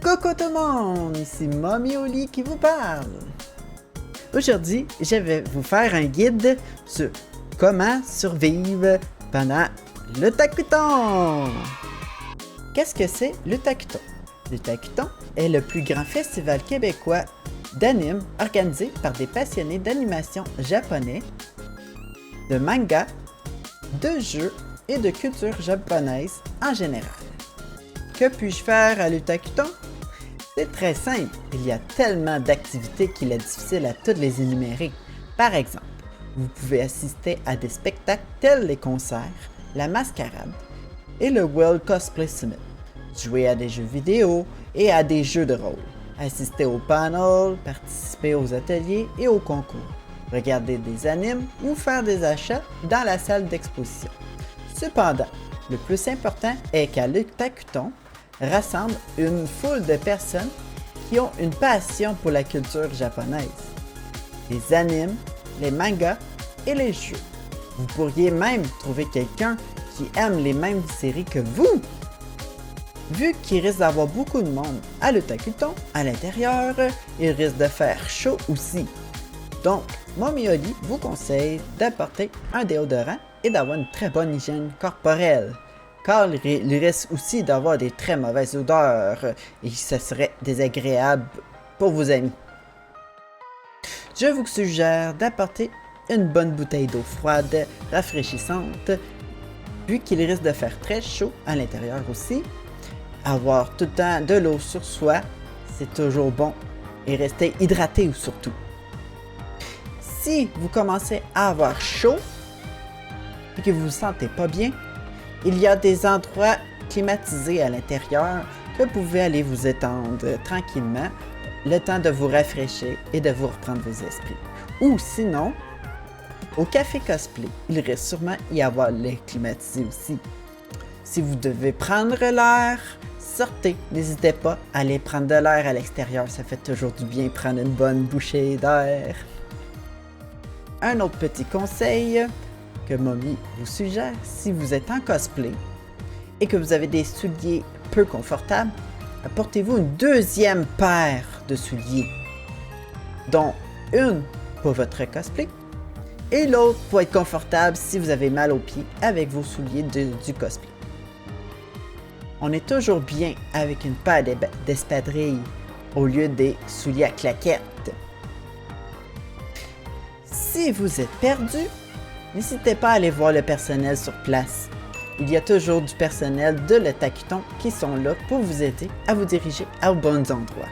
Coucou tout le monde, ici Mommy Oli qui vous parle. Aujourd'hui, je vais vous faire un guide sur comment survivre pendant le Takuton. Qu'est-ce que c'est le Takuton? Le Takuton est le plus grand festival québécois d'anime organisé par des passionnés d'animation japonais, de manga, de jeux et de culture japonaise en général. Que puis-je faire à l'Utakuton? C'est très simple, il y a tellement d'activités qu'il est difficile à toutes les énumérer. Par exemple, vous pouvez assister à des spectacles tels les concerts, la mascarade et le World Cosplay Summit, jouer à des jeux vidéo et à des jeux de rôle, assister aux panels, participer aux ateliers et aux concours, regarder des animes ou faire des achats dans la salle d'exposition. Cependant, le plus important est qu'à l'Utakuton rassemble une foule de personnes qui ont une passion pour la culture japonaise, les animes, les mangas et les jeux. Vous pourriez même trouver quelqu'un qui aime les mêmes séries que vous. Vu qu'il risque d'avoir beaucoup de monde à l'Utakuton, à l'intérieur, il risque de faire chaud aussi. Donc, Mommy Oli vous conseille d'apporter un déodorant et d'avoir une très bonne hygiène corporelle, car il risque aussi d'avoir des très mauvaises odeurs et ça serait désagréable pour vos amis. Je vous suggère d'apporter une bonne bouteille d'eau froide, rafraîchissante, vu qu'il risque de faire très chaud à l'intérieur aussi. Avoir tout le temps de l'eau sur soi, c'est toujours bon, et rester hydraté surtout. Si vous commencez à avoir chaud et que vous vous sentez pas bien, il y a des endroits climatisés à l'intérieur que vous pouvez aller vous étendre tranquillement, le temps de vous rafraîchir et de vous reprendre vos esprits. Ou sinon, au café cosplay, il reste sûrement y avoir l'air climatisé aussi. Si vous devez prendre l'air, sortez, n'hésitez pas à aller prendre de l'air à l'extérieur, ça fait toujours du bien prendre une bonne bouchée d'air. Un autre petit conseil que Mommy vous suggère, si vous êtes en cosplay et que vous avez des souliers peu confortables, apportez-vous une deuxième paire de souliers, dont une pour votre cosplay et l'autre pour être confortable si vous avez mal aux pieds avec vos souliers du cosplay. On est toujours bien avec une paire d'espadrilles au lieu des souliers à claquettes. Si vous êtes perdu, n'hésitez pas à aller voir le personnel sur place. Il y a toujours du personnel de l'Utakuton qui sont là pour vous aider à vous diriger aux bons endroits.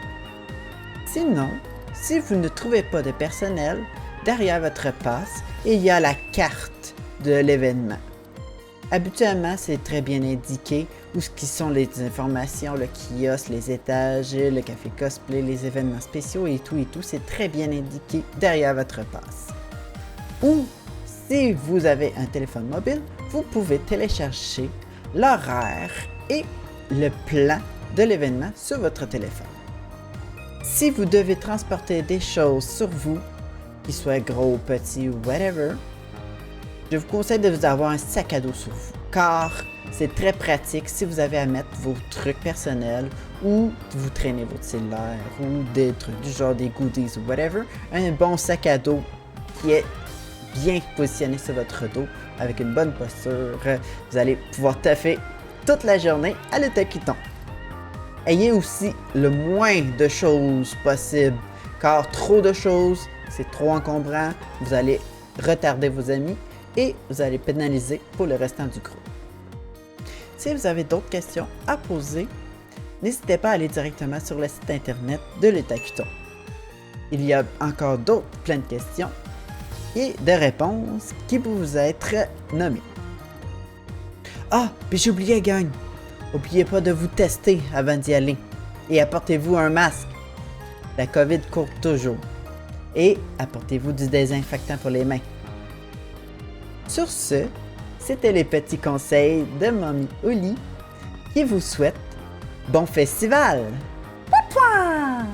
Sinon, si vous ne trouvez pas de personnel, derrière votre passe, il y a la carte de l'événement. Habituellement, c'est très bien indiqué où sont les informations, le kiosque, les étages, le café cosplay, les événements spéciaux et tout, c'est très bien indiqué derrière votre passe. Ou, si vous avez un téléphone mobile, vous pouvez télécharger l'horaire et le plan de l'événement sur votre téléphone. Si vous devez transporter des choses sur vous, qu'ils soient gros, petits ou whatever, je vous conseille de vous avoir un sac à dos sur vous, car c'est très pratique si vous avez à mettre vos trucs personnels ou vous traînez votre cellulaire ou des trucs du genre des goodies ou whatever. Un bon sac à dos qui est bien positionné sur votre dos avec une bonne posture, vous allez pouvoir taffer toute la journée à l'Utakuton. Ayez aussi le moins de choses possible, car trop de choses, c'est trop encombrant, vous allez retarder vos amis et vous allez pénaliser pour le restant du groupe. Si vous avez d'autres questions à poser, n'hésitez pas à aller directement sur le site internet de l'Utakuton. Il y a encore plein de questions et de réponses qui peuvent vous être nommées. Ah, puis j'ai oublié, gang! N'oubliez pas de vous tester avant d'y aller et apportez-vous un masque. La COVID court toujours. Et apportez-vous du désinfectant pour les mains. Sur ce, c'était les petits conseils de Mommy Oli qui vous souhaite bon festival! Pouah!